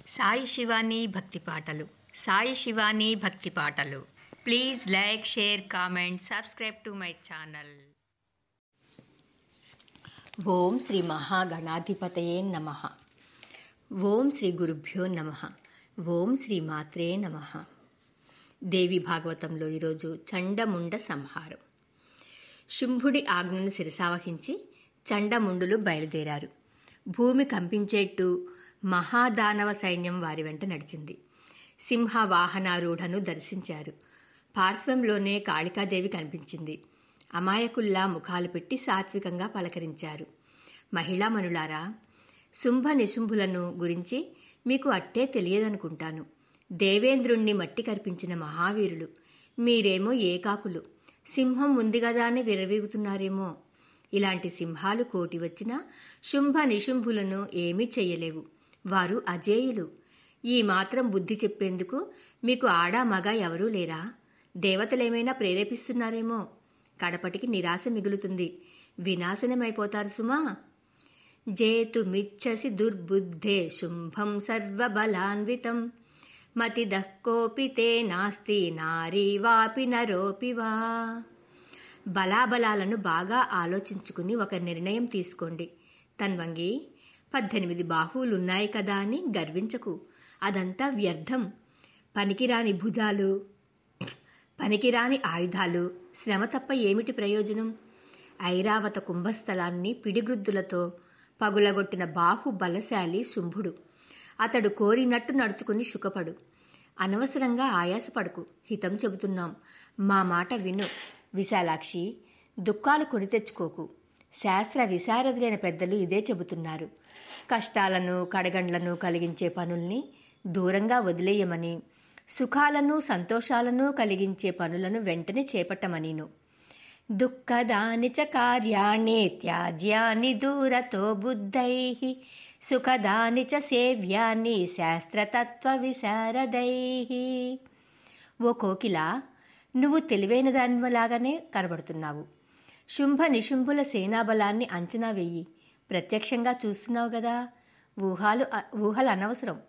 సాయి శివాని భక్తి పాటలు. సాయి శివాని భక్తి పాటలు. Please like, share, comment, subscribe to my channel. ఓం శ్రీ మహాగణాధిపతయే నమః. ఓం శ్రీ గురుభ్యో నమః. ఓం శ్రీ మాత్రే నమః. దేవి భాగవతంలో ఈరోజు చండముండ సంహారం. శుంభుడి ఆజ్ఞను శిరసావహించి చండముండులు బయలుదేరారు. భూమి కంపించేట్టు మహాదానవ సైన్యం వారి వెంట నడిచింది. సింహ వాహనారూఢను దర్శించారు. పార్శ్వంలోనే కాళికాదేవి కనిపించింది. అమాయకుల్లా ముఖాలు పెట్టి సాత్వికంగా పలకరించారు. మహిళామణులారా, శుంభ నిశుంభులను గురించి మీకు అట్టే తెలియదనుకుంటాను. దేవేంద్రుణ్ణి మట్టి కర్పించిన మహావీరులు. మీరేమో ఏకాకులు. సింహం ఉంది గదా అని విర్రవీగుతున్నారేమో. ఇలాంటి సింహాలు కోటి వచ్చినా శుంభ నిశుంభులను ఏమీ చెయ్యలేవు. వారు అజేయులు. ఈ మాత్రం బుద్ధి చెప్పేందుకు మీకు ఆడా మగ ఎవరూ లేరా? దేవతలేమైనా ప్రేరేపిస్తున్నారేమో. కడపటికి నిరాశ మిగులుతుంది. వినాశనమైపోతారు సుమా. జేతుమిచ్చసి దుర్బుద్ధే శుంభం సర్వబలాన్వితం మతిదః కోపి తే నాస్తి నారీ వాపి నరోపి వా. బలాబలాలను బాగా ఆలోచించుకుని ఒక నిర్ణయం తీసుకోండి. తన్వంగి, 18 బాహువులున్నాయి కదా అని గర్వించకు. అదంతా వ్యర్థం. పనికిరాని భుజాలు, పనికిరాని ఆయుధాలు, శ్రమ తప్ప ఏమిటి ప్రయోజనం? ఐరావత కుంభస్థలాన్ని పిడిగ్రుద్దులతో పగులగొట్టిన బాహు బలశాలి శుంభుడు. అతడు కోరినట్టు నడుచుకుని సుఖపడు. అనవసరంగా ఆయాసపడకు. హితం చెబుతున్నాం. మా మాట విను. విశాలాక్షి, దుఃఖాలు కొని తెచ్చుకోకు. శాస్త్ర విశారదులైన పెద్దలు ఇదే చెబుతున్నారు. కష్టాలను కడగండ్లను కలిగించే పనుల్ని దూరంగా వదిలేయమని, సుఖాలను సంతోషాలను కలిగించే పనులను వెంటనే చేపట్టమనిను. దుఃఖదాని చ కార్యాణి త్యాజ్యాని దూరతో బుద్ధైః సుఖదాని చ సేవ్యాని శాస్త్రతత్వ విశారదైః. ఓ కోకిలా, నువ్వు తెలివైన దానిలాగానే కనబడుతున్నావు. శుంభ నిశుంభుల సేనాబలాన్ని అంచనా వెయ్యి. ప్రత్యక్షంగా చూస్తున్నావు గదా. ఊహలు అనవసరం.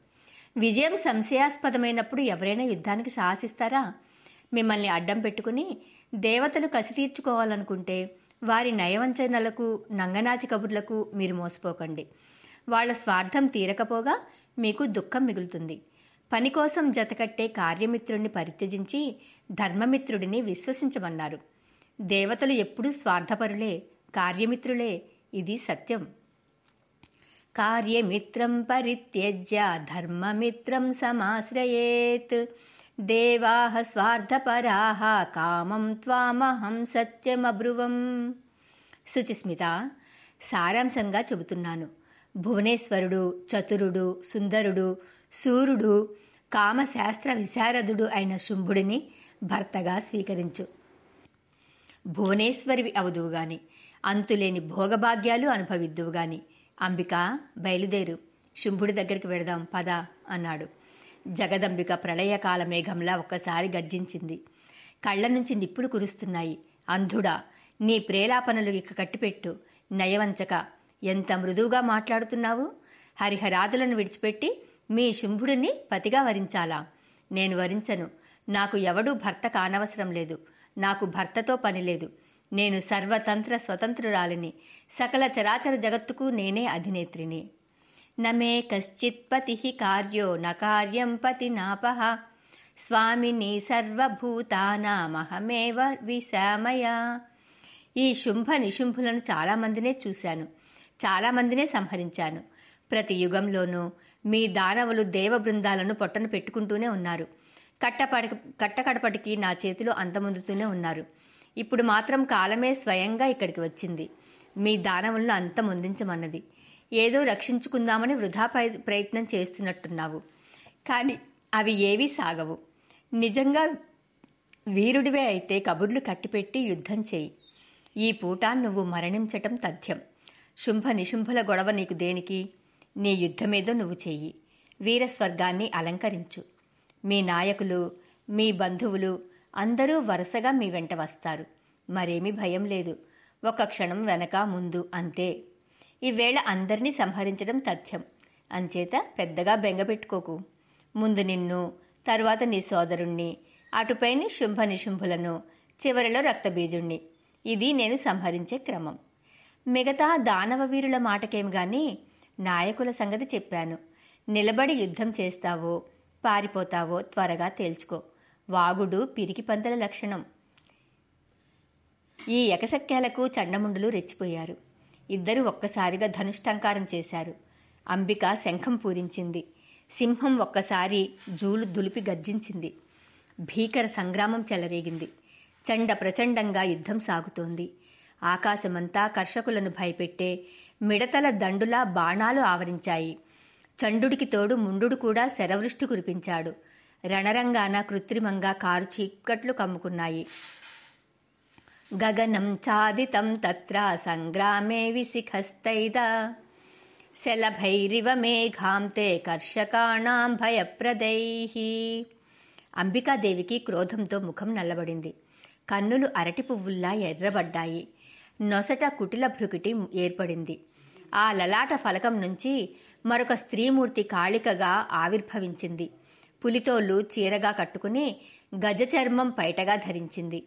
విజయం సంశయాస్పదమైనప్పుడు ఎవరైనా యుద్ధానికి సాహసిస్తారా? మిమ్మల్ని అడ్డం పెట్టుకుని దేవతలు కసి తీర్చుకోవాలనుకుంటే వారి నయవంచనలకు, నంగనాచి కబుర్లకు మీరు మోసపోకండి. వాళ్ల స్వార్థం తీరకపోగా మీకు దుఃఖం మిగులుతుంది. పని కోసం జతకట్టే కార్యమిత్రుడిని పరిత్యజించి ధర్మమిత్రుడిని విశ్వసించమన్నారు. దేవతలు ఎప్పుడూ స్వార్థపరులే, కార్యమిత్రులే. ఇది సత్యం. కార్యమిత్రం పరిత్యజ్య ధర్మమిత్రం సమాశ్రయేత్. దేవాః స్వార్థపరాః కామం త్వామహం సత్యమబ్రువం. శుచిస్మిత, సారాంశంగా చెబుతున్నాను. భువనేశ్వరుడు, చతురుడు, సుందరుడు, సూర్యుడు, కామశాస్త్ర విశారదుడు అయిన శుంభుడిని భర్తగా స్వీకరించు. భువనేశ్వరివి అవుదువుగాని, అంతులేని భోగభాగ్యాలు అనుభవిద్దువుగాని. అంబిక, బయలుదేరు. శుంభుడి దగ్గరికి వెడదాం పద అన్నాడు. జగదంబిక ప్రళయకాల మేఘంలా ఒక్కసారి గర్జించింది. కళ్ల నుంచి నిప్పులు కురుస్తున్నాయి. అంధుడా, నీ ప్రేలాపనలు ఇక కట్టిపెట్టు. నయవంచక, ఎంత మృదువుగా మాట్లాడుతున్నావు. హరిహరాదులను విడిచిపెట్టి మీ శుంభుడిని పతిగా వరించాలా? నేను వరించను. నాకు ఎవడూ భర్త కానవసరం లేదు. నాకు భర్తతో పనిలేదు. నేను సర్వతంత్ర స్వతంత్రురాలిని. సకల చరాచర జగత్తుకు నేనే అధినేత్రిని. నమే కశ్చిత్ పతిః కార్యో న కార్యం పతినాపః స్వామిని సర్వభూతానామహమేవ విశామయ. ఈ శుంభ నిశుంభులను చాలామందినే చూశాను. చాలామందినే సంహరించాను. ప్రతి యుగంలోనూ మీ దానవులు దేవ బృందాలను పొట్టను పెట్టుకుంటూనే ఉన్నారు. కట్టకడపటికి నా చేతిలో అంతమొందుతూనే ఉన్నారు. ఇప్పుడు మాత్రం కాలమే స్వయంగా ఇక్కడికి వచ్చింది. మీ దానవులను అంతమొందించమన్నది. ఏదో రక్షించుకుందామని వృధా ప్రయత్నం చేస్తున్నట్టున్నావు. కానీ అవి ఏవీ సాగవు. నిజంగా వీరుడివే అయితే కబుర్లు కట్టిపెట్టి యుద్ధం చేయి. ఈ పూట నువ్వు మరణించటం తథ్యం. శుంభ నిశుంభుల గొడవ నీకు దేనికి? నీ యుద్ధమేదో నువ్వు చెయ్యి. వీరస్వర్గాన్ని అలంకరించు. మీ నాయకులు, మీ బంధువులు అందరూ వరుసగా మీ వెంట వస్తారు. మరేమీ భయం లేదు. ఒక క్షణం వెనక ముందు అంతే. ఈవేళ అందరినీ సంహరించడం తథ్యం. అంచేత పెద్దగా బెంగపెట్టుకోకు. ముందు నిన్ను, తరువాత నీ సోదరుణ్ణి, అటుపైని శుంభ నిశుంభులను, చివరిలో రక్తబీజుణ్ణి. ఇది నేను సంహరించే క్రమం. మిగతా దానవ వీరుల మాటకేం గాని నాయకుల సంగతి చెప్పాను. నిలబడి యుద్ధం చేస్తావో పారిపోతావో త్వరగా తేల్చుకో. వాగుడు పిరికి పందల లక్షణం. ఈ ఎకసక్యాలకు చండముండులు రెచ్చిపోయారు. ఇద్దరూ ఒక్కసారిగా ధనుష్టంకారం చేశారు. అంబిక శంఖం పూరించింది. సింహం ఒక్కసారి జూలు దులిపి గర్జించింది. భీకర సంగ్రామం చెలరేగింది. చండ ప్రచండంగా యుద్ధం సాగుతోంది. ఆకాశమంతా కర్షకులను భయపెట్టే మిడతల దండులా బాణాలు ఆవరించాయి. చండుడికి తోడు ముండు కూడా శరవృష్టి కురిపించాడు. రణరంగాన కృత్రిమంగా కారు చీకట్లు కమ్ముకున్నాయి. గగనం చాదితం తత్ర సంగ్రామే విశిఖస్తైద శలభైరివ మేఘాంతే కర్షకాణాం భయప్రదైః. అంబికాదేవికి క్రోధంతో ముఖం నల్లబడింది. కన్నులు అరటి పువ్వుల్లా ఎర్రబడ్డాయి. నొసట కుటిల భృకుటి ఏర్పడింది. ఆ లలాట ఫలకం నుంచి మరొక స్త్రీమూర్తి కాళికగా ఆవిర్భవించింది. పులితోలు చీరగా కట్టుకుని గజచర్మం పైటగా ధరించింది.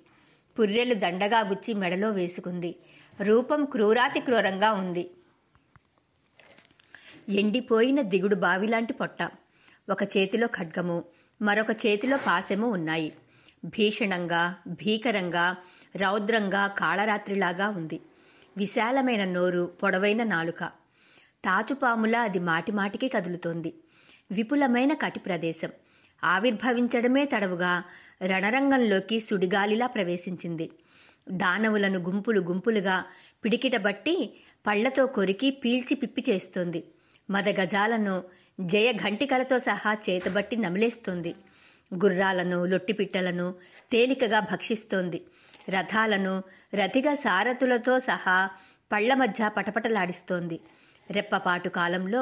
పుర్రెలు దండగా గుచ్చి మెడలో వేసుకుంది. రూపం క్రూరాతి క్రూరంగా ఉంది. ఎండిపోయిన దిగుడు బావిలాంటి పొట్ట. ఒక చేతిలో ఖడ్గము, మరొక చేతిలో పాశము ఉన్నాయి. భీషణంగా, భీకరంగా, రౌద్రంగా కాళరాత్రిలాగా ఉంది. విశాలమైన నోరు, పొడవైన నాలుక. తాచుపాములా అది మాటిమాటికి కదులుతోంది. విపులమైన కటి ప్రదేశం. ఆవిర్భవించడమే తడవుగా రణరంగంలోకి సుడిగాలిలా ప్రవేశించింది. దానవులను గుంపులు గుంపులుగా పిడికిటబట్టి పళ్లతో కొరికి పీల్చి పిప్పి చేస్తోంది. మదగజాలను జయఘంటికలతో సహా చేతబట్టి నమిలేస్తోంది. గుర్రాలను, లొట్టిపిట్టలను తేలికగా భక్షిస్తోంది. రథాలను రథిగ సారథులతో సహా పళ్ల మధ్య పటపటలాడిస్తోంది. రెప్పపాటు కాలంలో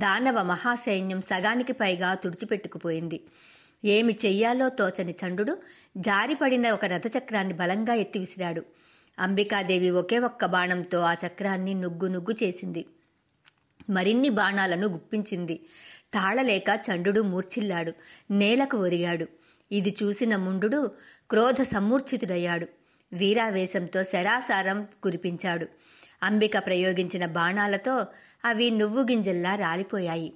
దానవ మహాసైన్యం సగానికి పైగా తుడిచిపెట్టుకుపోయింది. ఏమి చెయ్యాలో తోచని చండు జారిపడిన ఒక రథచక్రాన్ని బలంగా ఎత్తి విసిరాడు. అంబికాదేవి ఒకే ఒక్క బాణంతో ఆ చక్రాన్ని నుగ్గు నుగ్గు చేసింది. మరిన్ని బాణాలను గుప్పించింది. తాళలేక చండు మూర్ఛిల్లాడు. నేలకు ఒరిగాడు. ఇది చూసిన ముండు క్రోధ సమ్మూర్ఛితుడయ్యాడు. వీరావేశంతో శరాసారం కురిపించాడు. అంబిక ప్రయోగించిన బాణాలతో అవి నువ్వు గింజల్లా రాలిపోయాయి.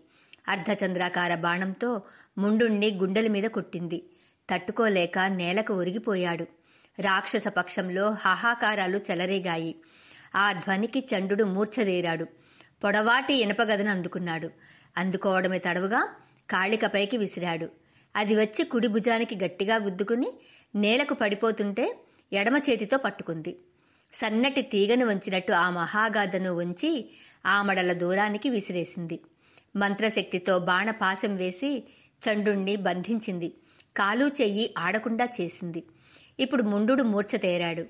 అర్ధచంద్రాకార బాణంతో ముండుణ్ణి గుండెల మీద కొట్టింది. తట్టుకోలేక నేలకు ఒరిగిపోయాడు. రాక్షస పక్షంలో హాహాకారాలు చెలరేగాయి. ఆ ధ్వనికి చండు మూర్ఛదేరాడు. పొడవాటి ఇనపగదను అందుకున్నాడు. అందుకోవడమే తడవుగా కాళికపైకి విసిరాడు. అది వచ్చి కుడి భుజానికి గట్టిగా గుద్దుకుని నేలకు పడిపోతుంటే ఎడమ చేతితో పట్టుకుంది. సన్నటి తీగను వంచినట్టు ఆ మహాగాథను వంచి ఆమడల దూరానికి విసిరేసింది. మంత్రశక్తితో బాణపాశం వేసి చండుణ్ణి బంధించింది. కాలు చెయ్యి ఆడకుండా చేసింది. ఇప్పుడు ముండు మూర్ఛతేరాడు.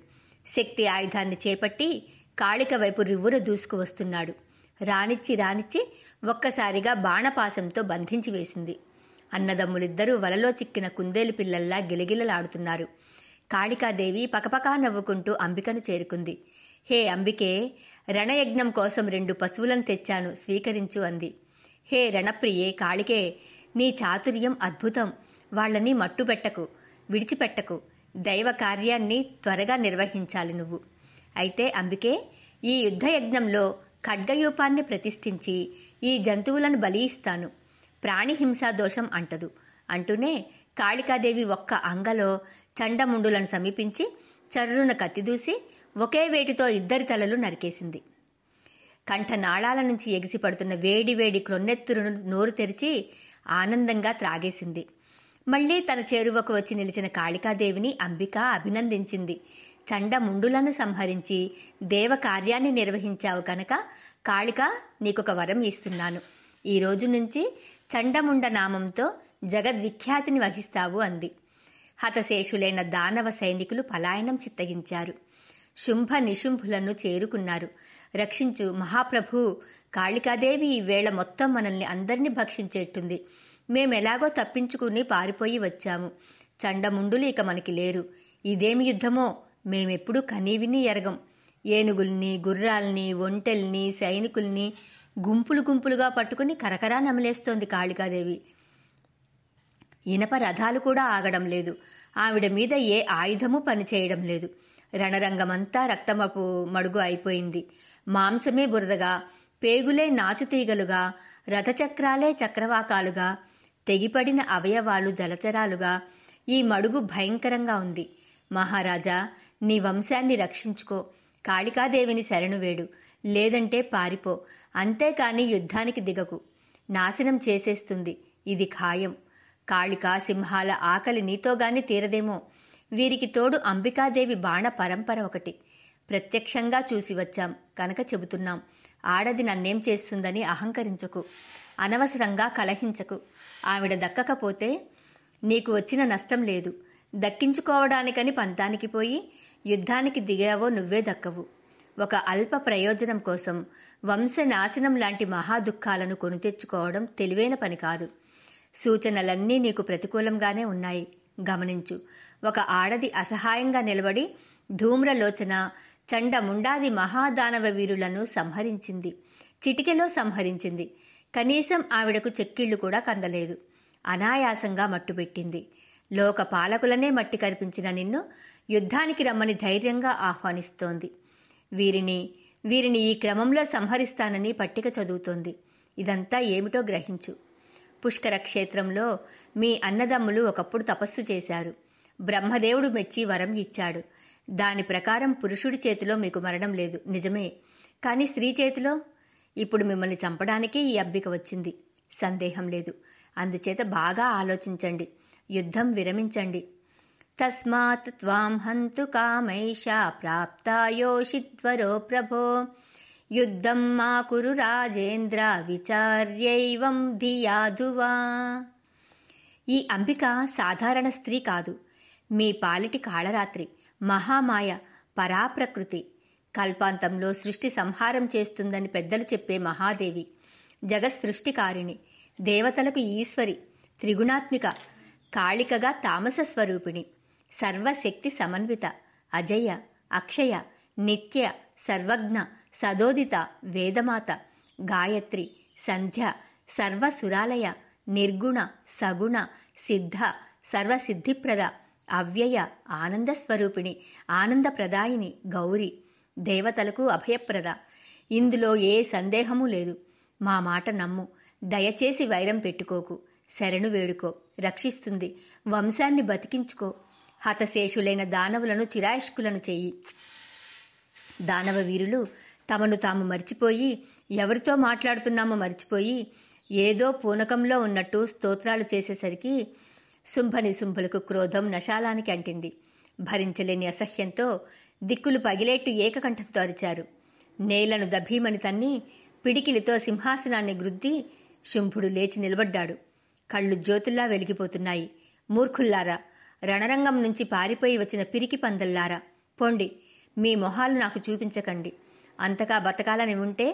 శక్తి ఆయుధాన్ని చేపట్టి కాళిక వైపు రివ్వున దూసుకువస్తున్నాడు. రానిచ్చి ఒక్కసారిగా బాణపాశంతో బంధించి వేసింది. అన్నదమ్ములిద్దరూ వలలో చిక్కిన కుందేలు పిల్లల్లా గిలగిలలాడుతున్నారు. కాళికాదేవి పకపకా నవ్వుకుంటూ అంబికను చేరుకుంది. హే అంబికే, రణయజ్ఞం కోసం 2 పశువులను తెచ్చాను, స్వీకరించు అంది. హే రణప్రియే కాళికే, నీ చాతుర్యం అద్భుతం. వాళ్లని మట్టుపెట్టకు, విడిచిపెట్టకు. దైవ కార్యాన్ని త్వరగా నిర్వహించాలి నువ్వు. అయితే అంబికే, ఈ యుద్ధయజ్ఞంలో ఖడ్గయూపాన్ని ప్రతిష్ఠించి ఈ జంతువులను బలి ఇస్తాను. ప్రాణిహింసా దోషం అంటదు అంటూనే కాళికాదేవి ఒక్క అంగలో చండముండులను సమీపించి చర్రున కత్తిదూసి ఒకే వేటితో 2 తలలు నరికేసింది. కంఠనాళాల నుంచి ఎగిసిపడుతున్న వేడివేడి క్రొన్నెత్తురును నోరు తెరిచి ఆనందంగా త్రాగేసింది. మళ్లీ తన చేరువకు వచ్చి నిలిచిన కాళికాదేవిని అంబిక అభినందించింది. చండముండులను సంహరించి దేవకార్యాన్ని నిర్వహించావు కనుక కాళిక, నీకొక వరం ఇస్తున్నాను. ఈ రోజు నుంచి చండముండ నామంతో జగద్విఖ్యాతిని వహిస్తావు అంది. హతశేషులైన దానవ సైనికులు పలాయనం చిత్తగించారు. శుంభ నిశుంభులను చేరుకున్నారు. రక్షించు మహాప్రభు, కాళికాదేవి ఈవేళ మొత్తం మనల్ని అందరినీ భక్షించేట్టుంది. మేమెలాగో తప్పించుకుని పారిపోయి వచ్చాము. చండముండులు ఇక మనకి లేరు. ఇదేమి యుద్ధమో మేమెప్పుడూ కనీవిని ఎరగం. ఏనుగుల్ని, గుర్రాల్ని, ఒంటెల్ని, సైనికుల్ని గుంపులు గుంపులుగా పట్టుకుని కరకరా నమిలేస్తోంది కాళికాదేవి. ఇనప రథాలు కూడా ఆగడం లేదు. ఆవిడ మీద ఏ ఆయుధము పనిచేయడం లేదు. రణరంగమంతా రక్తమపు మడుగు అయిపోయింది. మాంసమే బురదగా, పేగులే నాచుతీగలుగా, రథచక్రాలే చక్రవాకాలుగా, తెగిపడిన అవయవాలు జలచరాలుగా ఈ మడుగు భయంకరంగా ఉంది. మహారాజా, నీ వంశాన్ని రక్షించుకో. కాళికాదేవిని శరణు వేడు, లేదంటే పారిపో. అంతేకాని యుద్ధానికి దిగకు. నాశనం చేసేస్తుంది, ఇది ఖాయం. కాళికా సింహాల ఆకలి నీతోగాని తీరదేమో. వీరికి తోడు అంబికాదేవి బాణ పరంపర ఒకటి. ప్రత్యక్షంగా చూసి వచ్చాం కనుక చెబుతున్నాం. ఆడది నన్నేం చేస్తుందని అహంకరించకు, అనవసరంగా కలహించకు. ఆవిడ దక్కకపోతే నీకు వచ్చిన నష్టం లేదు. దక్కించుకోవడానికని పంతానికి పోయి యుద్ధానికి దిగావో నువ్వే దక్కవు. ఒక అల్ప ప్రయోజనం కోసం వంశనాశనం లాంటి మహాదుఖాలను కొని తెచ్చుకోవడం తెలివైన పని కాదు. సూచనలన్నీ నీకు ప్రతికూలంగానే ఉన్నాయి, గమనించు. ఒక ఆడది అసహాయంగా నిలబడి ధూమ్రలోచన, చండముండాది మహాదానవ వీరులను సంహరించింది. చిటికెలో సంహరించింది. కనీసం ఆవిడకు చెక్కిళ్లు కూడా కందలేదు. అనాయాసంగా మట్టుపెట్టింది. లోక పాలకులనే మట్టి కనిపించిన నిన్ను యుద్ధానికి రమ్మని ధైర్యంగా ఆహ్వానిస్తోంది. వీరిని ఈ క్రమంలో సంహరిస్తానని పట్టిక చదువుతోంది. ఇదంతా ఏమిటో గ్రహించు. పుష్కర క్షేత్రంలో మీ అన్నదమ్ములు ఒకప్పుడు తపస్సు చేశారు. బ్రహ్మదేవుడు మెచ్చి వరం ఇచ్చాడు. దాని ప్రకారం పురుషుడి చేతిలో మీకు మరణం లేదు, నిజమే. కానీ స్త్రీ చేతిలో ఇప్పుడు మిమ్మల్ని చంపడానికి ఈ అబ్బిక వచ్చింది, సందేహం లేదు. అందుచేత బాగా ఆలోచించండి, యుద్ధం విరమించండి. తస్మాత్ త్వాం హంతు కామైషా ప్రాప్తాయోషిద్వరో ప్రభో యుద్ధం మా కురు రాజేంద్ర విచార్యైవం ధియాధువా. ఈ అంబిక సాధారణ స్త్రీ కాదు. మీ పాలిటి కాళరాత్రి, మహామాయ, పరాప్రకృతి. కల్పాంతంలో సృష్టి సంహారం చేస్తుందని పెద్దలు చెప్పే మహాదేవి, జగత్సృష్టికారిణి, దేవతలకు ఈశ్వరి, త్రిగుణాత్మిక, కాళికగా తామస స్వరూపిణి, సర్వశక్తి సమన్విత, అజయ, అక్షయ, నిత్య, సర్వజ్ఞ, సదోదిత, వేదమాత, గాయత్రి, సంధ్య, సర్వసురాలయ, నిర్గుణ, సగుణ, సిద్ధ, సర్వసిద్ధిప్రద, అవ్యయ, ఆనందస్వరూపిణి, ఆనందప్రదాయిని, గౌరి, దేవతలకు అభయప్రద. ఇందులో ఏ సందేహమూ లేదు. మా మాట నమ్ము. దయచేసి వైరం పెట్టుకోకు. శరణు వేడుకో, రక్షిస్తుంది. వంశాన్ని బతికించుకో. హతశేషులైన దానవులను చిరాయుష్కులను చెయ్యి. దానవ వీరులు తమను తాము మరిచిపోయి, ఎవరితో మాట్లాడుతున్నామో మరిచిపోయి, ఏదో పూనకంలో ఉన్నట్టు స్తోత్రాలు చేసేసరికి శుంభనిశుంభులకు క్రోధం నశాలానికి అంటింది. భరించలేని అసహ్యంతో దిక్కులు పగిలేట్టు ఏకకంఠంతో అరిచారు. నేలను దభీమని తన్ని పిడికిలితో సింహాసనాన్ని గ్రుద్ది శుంభుడు లేచి నిలబడ్డాడు. కళ్ళు జ్యోతుల్లా వెలిగిపోతున్నాయి. మూర్ఖుల్లారా, రణరంగం నుంచి పారిపోయి వచ్చిన పిరికి పందల్లారా, పోండి. మీ మొహాలు నాకు చూపించకండి. అంతగా బతకాలని ఉంటే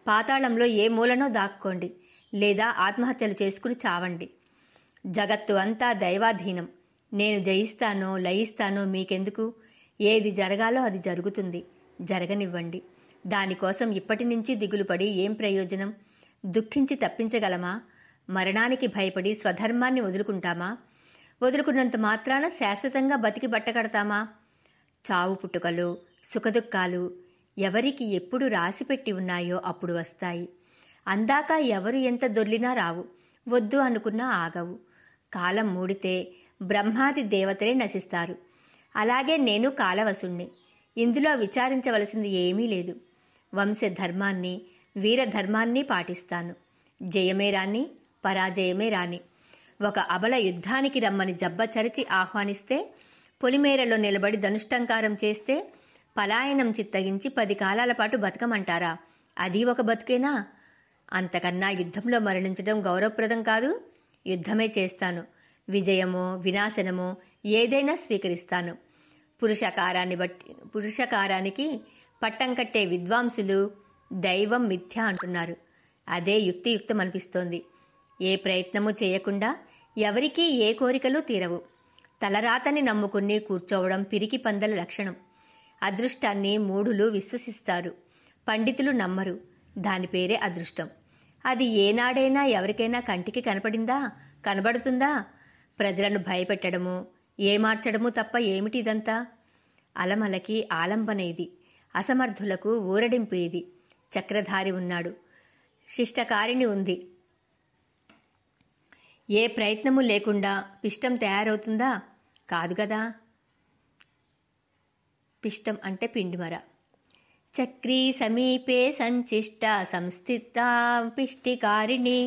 పాతాళంలో ఏ మూలనో దాక్కోండి, లేదా ఆత్మహత్యలు చేసుకుని చావండి. జగత్తు అంతా దైవాధీనం. నేను జయిస్తానో లయిస్తానో మీకెందుకు? ఏది జరగాలో అది జరుగుతుంది, జరగనివ్వండి. దానికోసం ఇప్పటి నుంచి దిగులుపడి ఏం ప్రయోజనం? దుఃఖించి తప్పించగలమా? మరణానికి భయపడి స్వధర్మాన్ని వదులుకుంటామా? వదులుకున్నంత మాత్రాన శాశ్వతంగా బతికి బట్టకడతామా? చావు పుట్టుకలు, సుఖదుఖాలు ఎవరికి ఎప్పుడు రాసిపెట్టి ఉన్నాయో అప్పుడు వస్తాయి. అందాక ఎవరు ఎంత దొర్లినా రావు, వద్దు అనుకున్నా ఆగవు. కాలం మూడితే బ్రహ్మాది దేవతలే నశిస్తారు. అలాగే నేను కాలవశుణ్ణి. ఇందులో విచారించవలసింది ఏమీ లేదు. వంశధర్మాన్ని, వీరధర్మాన్ని పాటిస్తాను. జయమే రాని, పరాజయమే రాని. ఒక అబల యుద్ధానికి రమ్మని జబ్బచరిచి ఆహ్వానిస్తే, పొలిమేరలో నిలబడి ధనుష్టంకారం చేస్తే, పలాయనం చిత్తగించి 10 కాలాల పాటు బతకమంటారా? అది ఒక బతుకేనా? అంతకన్నా యుద్ధంలో మరణించడం గౌరవప్రదం కాదు. యుద్ధమే చేస్తాను. విజయమో వినాశనమో ఏదైనా స్వీకరిస్తాను. పురుషకారానికి పట్టం కట్టే విద్వాంసులు దైవం మిథ్య అంటున్నారు. అదే యుక్తియుక్తం అనిపిస్తోంది. ఏ ప్రయత్నము చేయకుండా ఎవరికీ ఏ కోరికలు తీరవు. తలరాతని నమ్ముకుని కూర్చోవడం పిరికి పందల లక్షణం. అదృష్టాన్ని మూఢులు విశ్వసిస్తారు, పండితులు నమ్మరు. దాని పేరే అదృష్టం. అది ఏనాడైనా ఎవరికైనా కంటికి కనపడిందా? కనబడుతుందా? ప్రజలను భయపెట్టడము, ఏమార్చడము తప్ప ఏమిటి ఇదంతా? అలమలకి ఆలంబన ఇది. అసమర్థులకు ఊరడింపు ఇది. చక్రధారి ఉన్నాడు, శిష్టకారిణి ఉంది. ఏ ప్రయత్నము లేకుండా పిష్టం తయారవుతుందా? కాదు కదా. పిష్టం అంటే పిండిమర. చక్రీ సమీపే సంచిష్ట సంస్థిత పిష్టికారిణి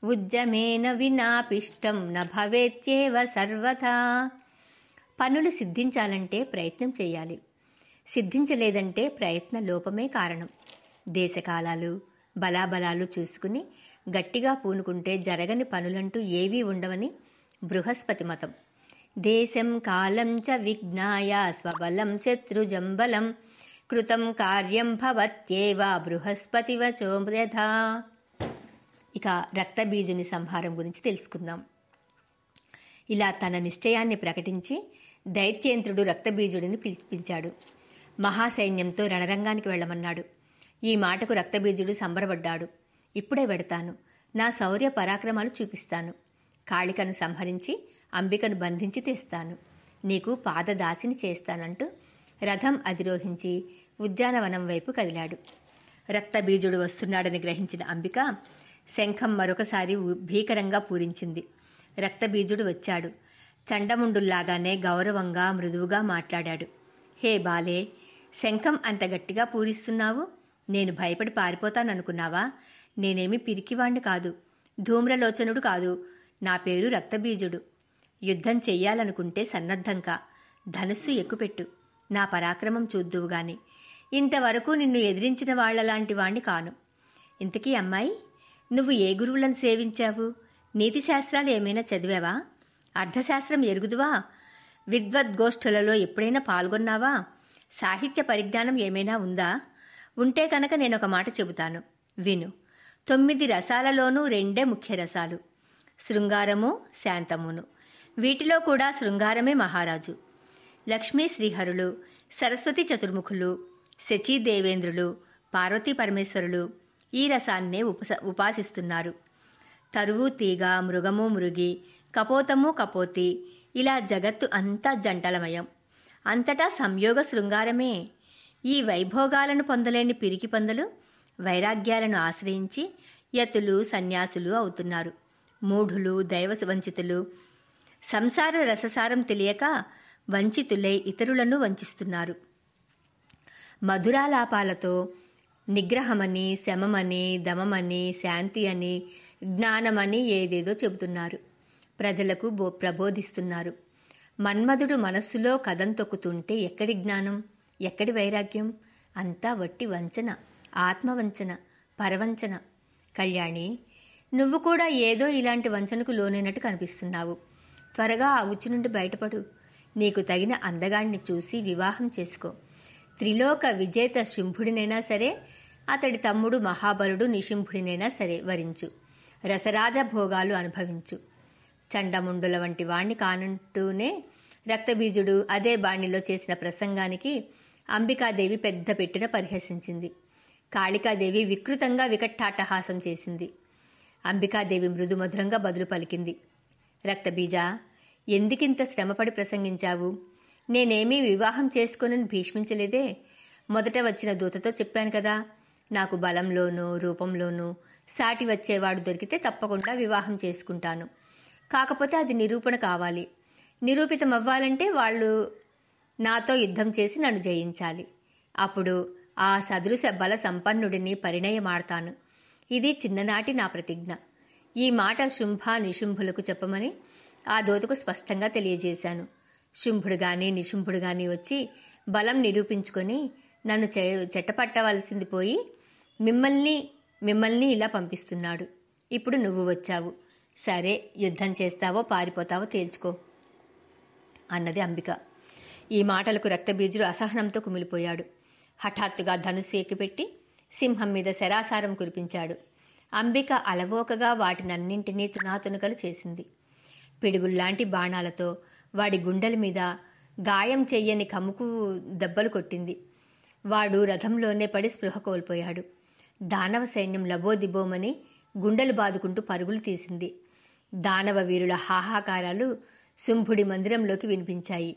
ఉద్యమేన వినా పిష్టం న భవేత్యేవ సర్వథా. పనులు సిద్ధించాలంటే ప్రయత్నం చేయాలి. సిద్ధించలేదంటే ప్రయత్న లోపమే కారణం. దేశకాలాలు బలాబలాలు చూసుకుని గట్టిగా పూనుకుంటే జరగని పనులంటూ ఏవీ ఉండవని బృహస్పతి మతం. దేశం కాలం చ విజ్ఞాయ స్వబలం శత్రుజంబలం కృతం కార్యం భవత్యేవ బృహస్పతివచో యథా. ఇక రక్తబీజుని సంహారం గురించి తెలుసుకుందాం. ఇలా తన నిశ్చయాన్ని ప్రకటించి దైత్యేంద్రుడు రక్తబీజుడిని పిలిపించాడు. మహాసైన్యంతో రణరంగానికి వెళ్లమన్నాడు. ఈ మాటకు రక్తబీజుడు సంబరపడ్డాడు. ఇప్పుడే వెడతాను, నా శౌర్య పరాక్రమాలు చూపిస్తాను. కాళికను సంహరించి అంబికను బంధించి తెస్తాను, నీకు పాదదాసిని చేస్తానంటూ రథం అధిరోహించి ఉద్యానవనం వైపు కదిలాడు. రక్తబీజుడు వస్తున్నాడని గ్రహించిన అంబిక శంఖం మరొకసారి భీకరంగా పూరించింది. రక్తబీజుడు వచ్చాడు. చండముండుల్లాగానే గౌరవంగా మృదువుగా మాట్లాడాడు. హే బాలే, శంఖం అంత గట్టిగా పూరిస్తున్నావు? నేను భయపడి పారిపోతాననుకున్నావా? నేనేమి పిరికివాణ్ణి కాదు, ధూమ్రలోచనుడు కాదు. నా పేరు రక్తబీజుడు. యుద్ధం చెయ్యాలనుకుంటే సన్నద్ధంకా, ధనుస్సు ఎక్కుపెట్టు, నా పరాక్రమం చూద్దువుగాని. ఇంతవరకు నిన్ను ఎదిరించిన వాళ్లలాంటి వాణ్ణి కాను. ఇంతకీ అమ్మాయి, నువ్వు ఏ గురువులను సేవించావు? నీతి శాస్త్రాలు ఏమైనా చదివావా? అర్థశాస్త్రం ఎరుగుదువా? విద్వద్గోష్ఠులలో ఎప్పుడైనా పాల్గొన్నావా? సాహిత్య పరిజ్ఞానం ఏమైనా ఉందా? ఉంటే కనుక నేనొక మాట చెబుతాను, విను. 9 రసాలలోనూ 2 ముఖ్య రసాలు, శృంగారము, శాంతమును. వీటిలో కూడా శృంగారమే మహారాజు. లక్ష్మీ శ్రీహరులు, సరస్వతి చతుర్ముఖులు, శచీదేవేంద్రులు, పార్వతీ పరమేశ్వరులు ఈ రసాన్నే ఉపాసిస్తున్నారు. తరువు తీగ, మృగము మృగి, కపోతము కపోతి, ఇలా జగత్తు అంతా జంటలమయం. అంతటా సంయోగ శృంగారమే. ఈ వైభోగాలను పొందలేని పిరికి పందలు వైరాగ్యాలను ఆశ్రయించి యతులు, సన్యాసులు అవుతున్నారు. మూఢులు, దైవ వంచితులు, సంసార రససారం తెలియక వంచితులై ఇతరులను వంచిస్తున్నారు. మధురాలాపాలతో నిగ్రహమని, శమమని, దమమని, శాంతి అని, జ్ఞానమని ఏదేదో చెబుతున్నారు. ప్రజలకు ప్రబోధిస్తున్నారు. మన్మధుడు మనస్సులో కదం తొక్కుతుంటే ఎక్కడి జ్ఞానం, ఎక్కడి వైరాగ్యం? అంతా వట్టి వంచన, ఆత్మవంచన, పరవంచన. కళ్యాణి, నువ్వు కూడా ఏదో ఇలాంటి వంచనకు లోనైనట్టు కనిపిస్తున్నావు. త్వరగా ఆ ఉచ్చు నుండి బయటపడు. నీకు తగిన అందగాడిని చూసి వివాహం చేసుకో. త్రిలోక విజేత శుంభుడినైనా సరే, అతడి తమ్ముడు మహాబలుడు నిశుంభుడినైనా సరే వరించు. రసరాజ భోగాలు అనుభవించు. చండముండుల వంటి వాణ్ణి కానంటూనే రక్తబీజుడు అదే బాణిలో చేసిన ప్రసంగానికి అంబికాదేవి పెద్ద పెట్టున పరిహసించింది. కాళికాదేవి వికృతంగా వికట్టాటహాసం చేసింది. అంబికాదేవి మృదుమధురంగా బదులు పలికింది. రక్తబీజ, ఎందుకింత శ్రమపడి ప్రసంగించావు? నేనేమీ వివాహం చేసుకోనని భీష్మించలేదే. మొదట వచ్చిన దూతతో చెప్పాను కదా, నాకు బలంలోనూ రూపంలోనూ సాటి వచ్చేవాడు దొరికితే తప్పకుండా వివాహం చేసుకుంటాను. కాకపోతే అది నిరూపణ కావాలి. నిరూపితమవ్వాలంటే వాళ్ళు నాతో యుద్ధం చేసి నన్ను జయించాలి. అప్పుడు ఆ సదృశ బల సంపన్నుడిని పరిణయమాడతాను. ఇది చిన్ననాటి నా ప్రతిజ్ఞ. ఈ మాట శుంభ నిశుంభులకు చెప్పమని ఆ దూతకు స్పష్టంగా తెలియజేశాను. శుంభుడు గాని నిశుంభుడు గాని వచ్చి బలం నిరూపించుకొని నన్ను చెట్టపట్టవలసింది పోయి మిమ్మల్ని ఇలా పంపిస్తున్నాడు. ఇప్పుడు నువ్వు వచ్చావు. సరే, యుద్ధం చేస్తావో పారిపోతావో తేల్చుకో అన్నది అంబిక. ఈ మాటలకు రక్తబీజుడు అసహనంతో కుమిలిపోయాడు. హఠాత్తుగా ధనుస్సు ఎక్కిపెట్టి సింహం మీద శరాసారం కురిపించాడు. అంబిక అలవోకగా వాటినన్నింటినీ తునాతునకలు చేసింది. పిడుగుల్లాంటి బాణాలతో వాడి గుండెల మీద గాయం చెయ్యని కమ్ముకు దెబ్బలు కొట్టింది. వాడు రథంలోనే పడి స్పృహ కోల్పోయాడు. దానవ సైన్యం లబోదిబోమని గుండెలు బాదుకుంటూ పరుగులు తీసింది. దానవ వీరుల హాహాకారాలు శుంభుడి మందిరంలోకి వినిపించాయి.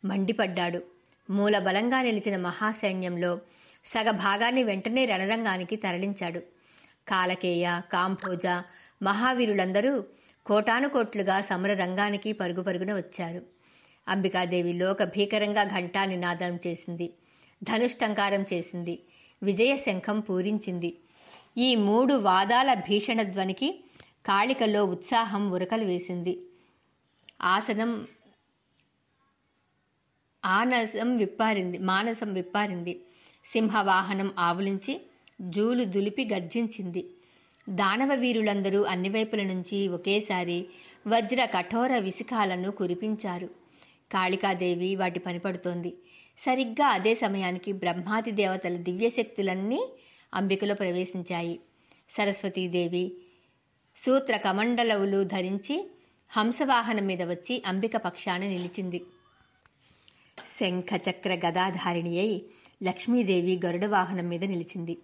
మండిపడ్డాడు. మూల బలంగా నిలిచిన మహాసైన్యంలో సగభాగాన్ని వెంటనే రణరంగానికి తరలించాడు. కాలకేయ, కాంభోజ మహావీరులందరూ కోటానుకోట్లుగా సమర రంగానికి పరుగు పరుగున వచ్చారు. అంబికాదేవి లోక భీకరంగా ఘంటా నినాదం చేసింది. ధనుష్టంకారం చేసింది. విజయ శంఖం పూరించింది. ఈ 3 వాదాల భీషణ ధ్వనికి కాళికలో ఉత్సాహం ఉరకలు వేసింది. మానసం విప్పారింది. సింహవాహనం ఆవులించి జూలు దులిపి గర్జించింది. దానవ వీరులందరూ అన్ని వైపుల నుంచి ఒకేసారి వజ్ర కఠోర విశిఖాలను కురిపించారు. కాళికాదేవి వాటి పనిపడుతోంది. సరిగ్గా అదే సమయానికి బ్రహ్మాది దేవతల దివ్యశక్తులన్నీ అంబికలో ప్రవేశించాయి. సరస్వతీదేవి సూత్ర కమండలవులు ధరించి హంసవాహనం మీద వచ్చి అంబిక పక్షాన నిలిచింది. శంఖ చక్ర గదాధారిణి అయి లక్ష్మీదేవి గరుడ వాహనం మీద నిలిచింది.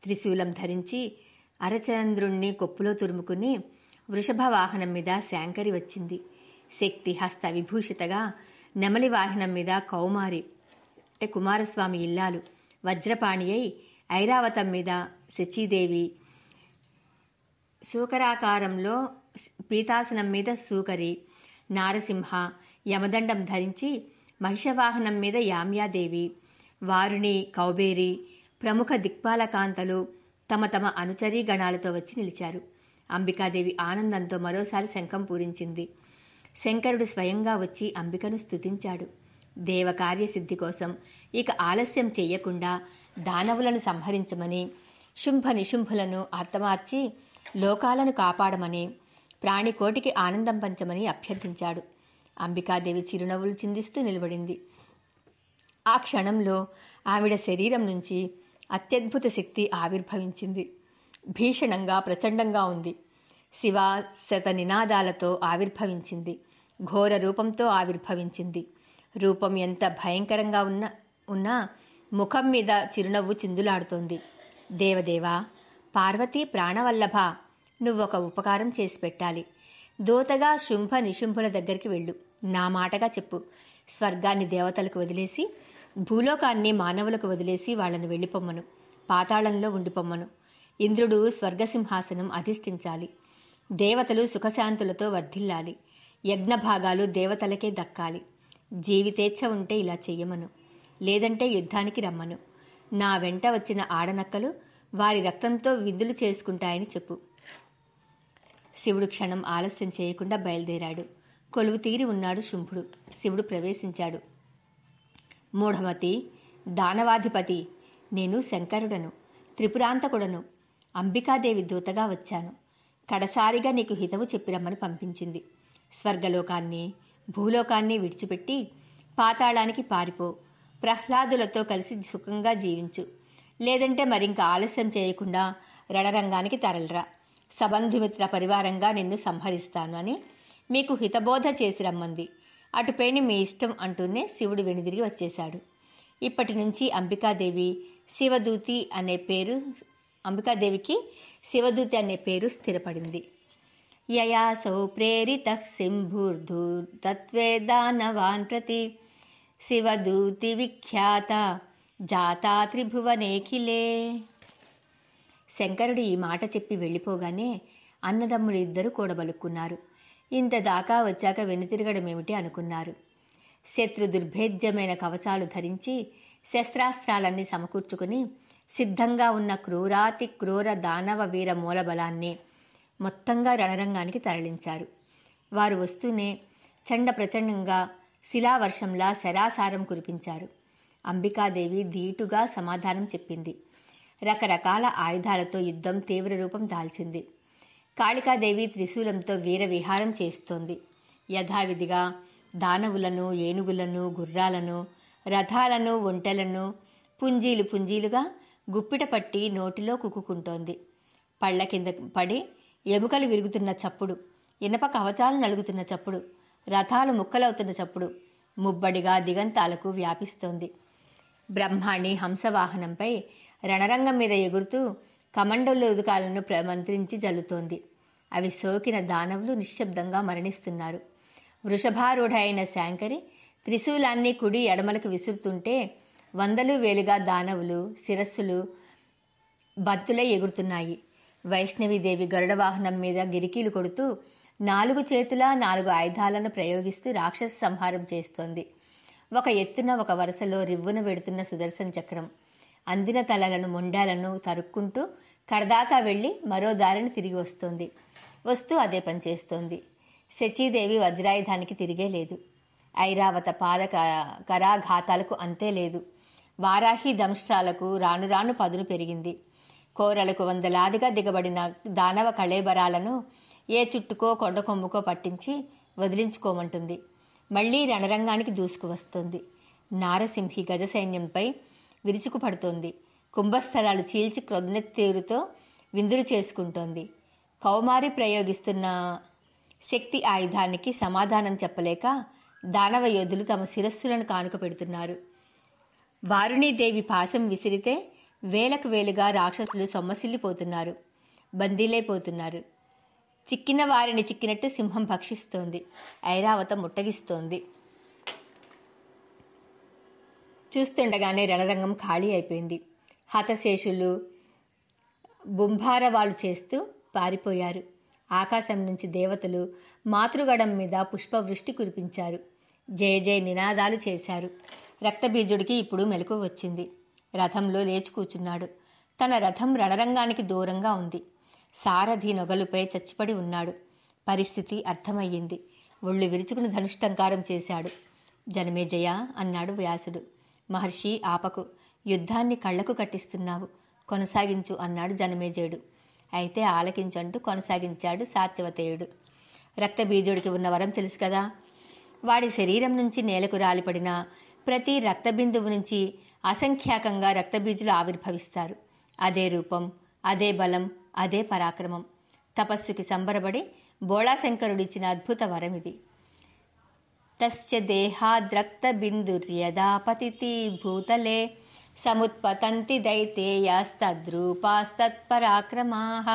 త్రిశూలం ధరించి అరచంద్రుణ్ణి కొప్పులో తురుముకుని వృషభ వాహనం మీద శాంకరి వచ్చింది. శక్తి హస్త విభూషితగా నెమలి వాహనం మీద కౌమారి అంటే కుమారస్వామి ఇల్లాలు వజ్రపాణి అయి ఐరావతం మీద శచీదేవి, సూకరాకారంలో పీతాసనం మీద సూకరి, నారసింహ యమదండం ధరించి మహిషవాహనం మీద యామ్యాదేవి, వారుణి, కౌబేరి ప్రముఖ దిక్పాలకాంతలు తమ తమ అనుచరీ గణాలతో వచ్చి నిలిచారు. అంబికాదేవి ఆనందంతో మరోసారి శంఖం పూరించింది. శంకరుడు స్వయంగా వచ్చి అంబికను స్తుతించాడు. దేవకార్యసిద్ధి కోసం ఇక ఆలస్యం చెయ్యకుండా దానవులను సంహరించమని, శుంభ నిశుంభులను హతమార్చి లోకాలను కాపాడమని, ప్రాణికోటికి ఆనందం పంచమని అభ్యర్థించాడు. అంబికాదేవి చిరునవ్వులు చిందిస్తూ నిలబడింది. ఆ క్షణంలో ఆవిడ శరీరం నుంచి అత్యద్భుత శక్తి ఆవిర్భవించింది. భీషణంగా ప్రచండంగా ఉంది. శివాశత నినాదాలతో ఆవిర్భవించింది. ఘోర రూపంతో ఆవిర్భవించింది. రూపం ఎంత భయంకరంగా ఉన్నా ముఖం మీద చిరునవ్వు చిందులాడుతోంది. దేవదేవా, పార్వతీ ప్రాణవల్లభ, నువ్వొక ఉపకారం చేసి పెట్టాలి. దూతగా శుంభ నిశుంభుల దగ్గరికి వెళ్ళు. నా మాటగా చెప్పు. స్వర్గాన్ని దేవతలకు వదిలేసి, భూలోకాన్ని మానవులకు వదిలేసి వాళ్లను వెళ్ళిపోమ్మను. పాతాళంలో ఉండిపోమ్మను. ఇంద్రుడు స్వర్గసింహాసనం అధిష్ఠించాలి. దేవతలు సుఖశాంతులతో వర్ధిల్లాలి. యజ్ఞభాగాలు దేవతలకే దక్కాలి. జీవితేచ్ఛ ఉంటే ఇలా చెయ్యమను. లేదంటే యుద్ధానికి రమ్మను. నా వెంట వచ్చిన ఆడనక్కలు వారి రక్తంతో విందులు చేసుకుంటాయని చెప్పు. శివుడు క్షణం ఆలస్యం చేయకుండా బయలుదేరాడు. కొలువు తీరి ఉన్నాడు శుంభుడు. శివుడు ప్రవేశించాడు. మూఢమతి, దానవాధిపతి, నేను శంకరుడను, త్రిపురాంతకుడను. అంబికాదేవి దూతగా వచ్చాను. కడసారిగా నీకు హితవు చెప్పిరమ్మని పంపించింది. స్వర్గలోకాన్ని, భూలోకాన్ని విడిచిపెట్టి పాతాళానికి పారిపో. ప్రహ్లాదులతో కలిసి సుఖంగా జీవించు. లేదంటే మరింక ఆలస్యం చేయకుండా రణరంగానికి తరలిరా. సబంధుమిత్ర పరివారంగా నిన్ను సంహరిస్తాను అని మీకు హితబోధ చేసి రమ్మంది. అటుపైన మీ ఇష్టం అంటూనే శివుడు వెనుదిరిగి వచ్చేశాడు. ఇప్పటి నుంచి అంబికాదేవికి శివదూతి అనే పేరు స్థిరపడింది. యయాసౌ ప్రేరిత సింభుర్ధూతత్వే దానవాన్ ప్రతి శివదూతి విఖ్యాత జాతా త్రిభువనేఖిలే. శంకరుడు ఈ మాట చెప్పి వెళ్ళిపోగానే అన్నదమ్ములు ఇద్దరు కూడబలుక్కున్నారు. ఇంత దాకా వచ్చాక వెనుతిరగడమేమిటి అనుకున్నారు. శత్రు దుర్భేద్యమైన కవచాలు ధరించి శస్త్రాస్త్రాలన్నీ సమకూర్చుకుని సిద్ధంగా ఉన్న క్రూరాతి క్రూర దానవ వీర మూలబలాన్ని మొత్తంగా రణరంగానికి తరలించారు. వారు వస్తూనే చండ ప్రచండంగా శిలావర్షంలా శరాసారం కురిపించారు. అంబికాదేవి ధీటుగా సమాధానం చెప్పింది. రకరకాల ఆయుధాలతో యుద్ధం తీవ్ర రూపం దాల్చింది. కాళికాదేవి త్రిశూలంతో వీర విహారం చేస్తోంది. యథావిధిగా దానవులను, ఏనుగులను, గుర్రాలను, రథాలను, ఒంటెలను పుంజీలు పుంజీలుగా గుప్పిట పట్టి నోటిలో కుక్కుకుంటోంది. పళ్ల కింద పడి ఎముకలు విరుగుతున్న చప్పుడు, ఇనప కవచాలు నలుగుతున్న చప్పుడు, రథాలు ముక్కలవుతున్న చప్పుడు ముబ్బడిగా దిగంతాలకు వ్యాపిస్తోంది. బ్రహ్మాణి హంసవాహనంపై రణరంగం మీద ఎగురుతూ కమండల ఉదకాలను మంత్రించి జల్లుతోంది. అవి సోకిన దానవులు నిశ్శబ్దంగా మరణిస్తున్నారు. వృషభారూఢ అయిన శాంకరి త్రిశూలాన్ని కుడి ఎడమలకు విసురుతుంటే వందలు వేలుగా దానవులు శిరస్సులు బంతులై ఎగురుతున్నాయి. వైష్ణవీదేవి గరుడ వాహనం మీద గిరికీలు కొడుతూ 4 చేతుల 4 ఆయుధాలను ప్రయోగిస్తూ రాక్షస సంహారం చేస్తోంది. ఒక ఎత్తున ఒక వరుసలో రివ్వున వెడుతున్న సుదర్శన చక్రం అందిన తలలను మొండాలను తరుక్కుంటూ కడదాకా వెళ్లి మరో దారిని తిరిగి వస్తూ అదే పనిచేస్తోంది. శచీదేవి వజ్రాయుధానికి తిరిగే లేదు. ఐరావత పాద కరాఘాతాలకు అంతే లేదు. వారాహి దంష్ట్రాలకు రాను రాను పదును పెరిగింది. కోరలకు వందలాదిగా దిగబడిన దానవ కళేబరాలను ఏ చుట్టుకో కొండ కొమ్ముకో పట్టించి వదిలించుకోమంటుంది. మళ్లీ రణరంగానికి దూసుకువస్తోంది. నారసింహి గజ సైన్యంపై విరుచుకుపడుతోంది. కుంభస్థలాలు చీల్చి క్రొద్దెత్తేరుతో విందులు చేసుకుంటోంది. కౌమారి ప్రయోగిస్తున్న శక్తి ఆయుధానికి సమాధానం చెప్పలేక దానవ యోధులు తమ శిరస్సులను కానుక పెడుతున్నారు. వారుణీదేవి పాశం విసిరితే వేలకు వేలుగా రాక్షసులు సొమ్మసిల్లిపోతున్నారు, బందీలైపోతున్నారు. చిక్కిన వారిని చిక్కినట్టు సింహం భక్షిస్తోంది. ఐరావత ముట్టగిస్తోంది. చూస్తుండగానే రణరంగం ఖాళీ అయిపోయింది. హతశేషులు బుంభారవాలు చేస్తూ పారిపోయారు. ఆకాశం నుంచి దేవతలు మాతృగడం మీద పుష్పవృష్టి కురిపించారు. జయ జయ నినాదాలు చేశారు. రక్తబీజుడికి ఇప్పుడు మెలకువ వచ్చింది. రథంలో లేచి కూర్చున్నాడు. తన రథం రణరంగానికి దూరంగా ఉంది. సారథి నొగలుపై చచ్చిపడి ఉన్నాడు. పరిస్థితి అర్థమయ్యింది. ఒళ్ళు విరుచుకుని ధనుష్టంకారం చేశాడు. జనమేజయ అన్నాడు వ్యాసుడు. మహర్షి ఆపకు, యుద్ధాన్ని కళ్లకు కట్టిస్తున్నావు, కొనసాగించు అన్నాడు జనమేజయుడు. అయితే ఆలకించంటూ కొనసాగించాడు సాత్యవతేయుడు. రక్తబీజుడికి ఉన్న వరం తెలుసు కదా. వాడి శరీరం నుంచి నేలకు రాలిపడిన ప్రతి రక్తబిందువు నుంచి అసంఖ్యాకంగా రక్తబీజులు ఆవిర్భవిస్తారు. అదే రూపం, అదే బలం, అదే పరాక్రమం. తపస్సుకి సంబరపడి బోళాశంకరుడిచ్చిన అద్భుత వరమిది. తస్య దేహాద్రక్త బిందుర్యదా పతితి భూతలే సముత్పతంతి దైతేయాస్తద్రూపాస్తత్పరాక్రమాః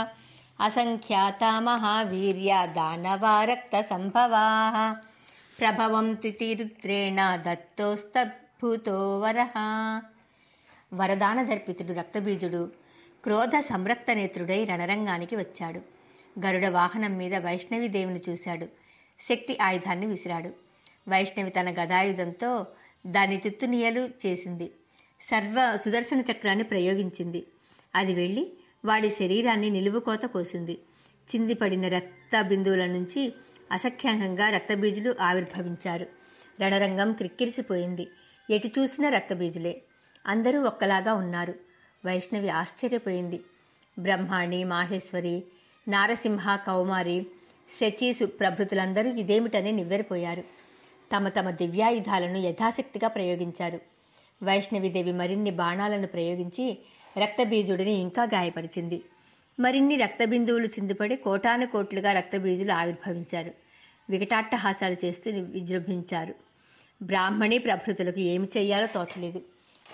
అసంఖ్యాతా మహావీర్య దానవా రక్త సంభవాః ప్రభవం తితిరుద్రేణ దత్తోస్తద్భూతో వరః. వరదాన దర్పితుడు రక్తబీజుడు క్రోధ సంరక్త నేత్రుడై రణరంగానికి వచ్చాడు. గరుడ వాహనం మీద వైష్ణవీదేవిని చూశాడు. శక్తి ఆయుధాన్ని విసిరాడు. వైష్ణవి తన గదాయుధంతో దాన్ని తుత్తునియలు చేసింది. సుదర్శన చక్రాన్ని ప్రయోగించింది. అది వెళ్లి వాడి శరీరాన్ని నిలువుకోత కోసింది. చిందిపడిన రక్త బిందువుల నుంచి అసఖ్యాంకంగా రక్తబీజులు ఆవిర్భవించారు. రణరంగం క్రిక్కిరిసిపోయింది. ఎటు చూసినా రక్తబీజులే. అందరూ ఒక్కలాగా ఉన్నారు. వైష్ణవి ఆశ్చర్యపోయింది. బ్రహ్మాణి, మాహేశ్వరి, నారసింహ, కౌమారి, శచి ప్రభృతులందరూ ఇదేమిటని నివ్వెరపోయారు. తమ తమ దివ్యాయుధాలను యథాశక్తిగా ప్రయోగించారు. వైష్ణవిదేవి మరిన్ని బాణాలను ప్రయోగించి రక్తబీజుడిని ఇంకా గాయపరిచింది. మరిన్ని రక్తబిందువులు చిందుపడి కోటాను కోట్లుగా రక్తబీజులు ఆవిర్భవించారు. వికటాట్టహాసాలు చేస్తూ విజృంభించారు. బ్రాహ్మణి ప్రభృతులకు ఏమి చెయ్యాలో తోచలేదు.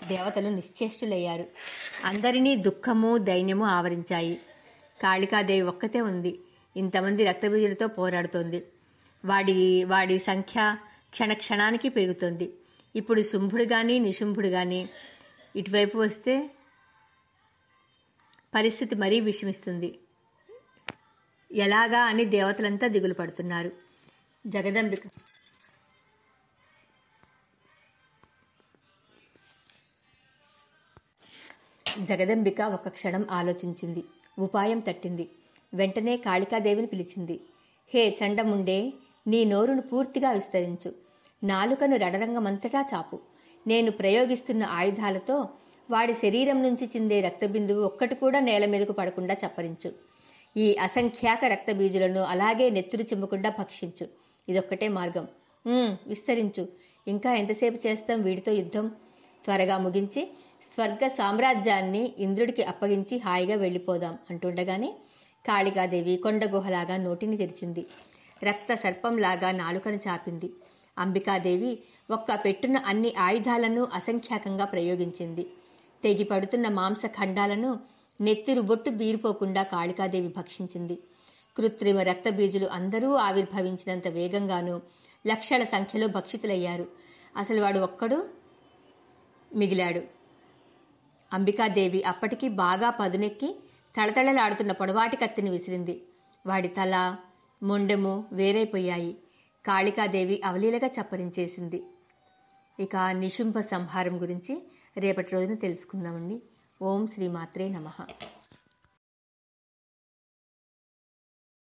దేవతలు నిశ్చేష్టులయ్యారు. అందరినీ దుఃఖము, దైన్యము ఆవరించాయి. కాళికాదేవి ఒక్కతే ఉంది. ఇంతమంది రక్తబీజులతో పోరాడుతోంది. వాడి సంఖ్య క్షణక్షణానికి పెరుగుతోంది. ఇప్పుడు శుంభుడు గాని నిశుంభుడు గాని ఇటువైపు వస్తే పరిస్థితి మరీ విషమిస్తుంది. ఎలాగా అని దేవతలంతా దిగులు పడుతున్నారు. జగదంబిక ఒక క్షణం ఆలోచించింది. ఉపాయం తట్టింది. వెంటనే కాళికాదేవిని పిలిచింది. హే చండముండే, నీ నోరును పూర్తిగా విస్తరించు. నాలుకను రణరంగమంతటా చాపు. నేను ప్రయోగిస్తున్న ఆయుధాలతో వాడి శరీరం నుంచి చిందే రక్తబిందువు ఒక్కటి కూడా నేల మీదకు పడకుండా చప్పరించు. ఈ అసంఖ్యాక రక్తబీజులను అలాగే నెత్తురు చిమ్మకుండా భక్షించు. ఇదొక్కటే మార్గం. విస్తరించు. ఇంకా ఎంతసేపు చేస్తాం వీడితో యుద్ధం? త్వరగా ముగించి స్వర్గ సామ్రాజ్యాన్ని ఇంద్రుడికి అప్పగించి హాయిగా వెళ్ళిపోదాం అంటుండగానే కాళికాదేవి కొండగుహలాగా నోటిని తెరిచింది. రక్త సర్పంలాగా నాలుకను చాపింది. అంబికాదేవి ఒక్క పెట్టున అన్ని ఆయుధాలను అసంఖ్యాకంగా ప్రయోగించింది. తెగి పడుతున్న మాంసఖండాలను నెత్తిరు బొట్టు బీరిపోకుండా కాళికాదేవి భక్షించింది. కృత్రిమ రక్తబీజులు అందరూ ఆవిర్భవించినంత వేగంగానూ లక్షల సంఖ్యలో భక్షితులయ్యారు. అసలు వాడు ఒక్కడు మిగిలాడు. అంబికాదేవి అప్పటికి బాగా పదునెక్కి తళతళలాడుతున్న పొడవాటి కత్తిని విసిరింది. వాడి తల, మొండెము వేరైపోయాయి. కాళికాదేవి అవలీలగా చప్పరించేసింది. ఇక నిశుంభ సంహారం గురించి రేపటి రోజున తెలుసుకుందామండి. ఓం శ్రీమాత్రే నమః.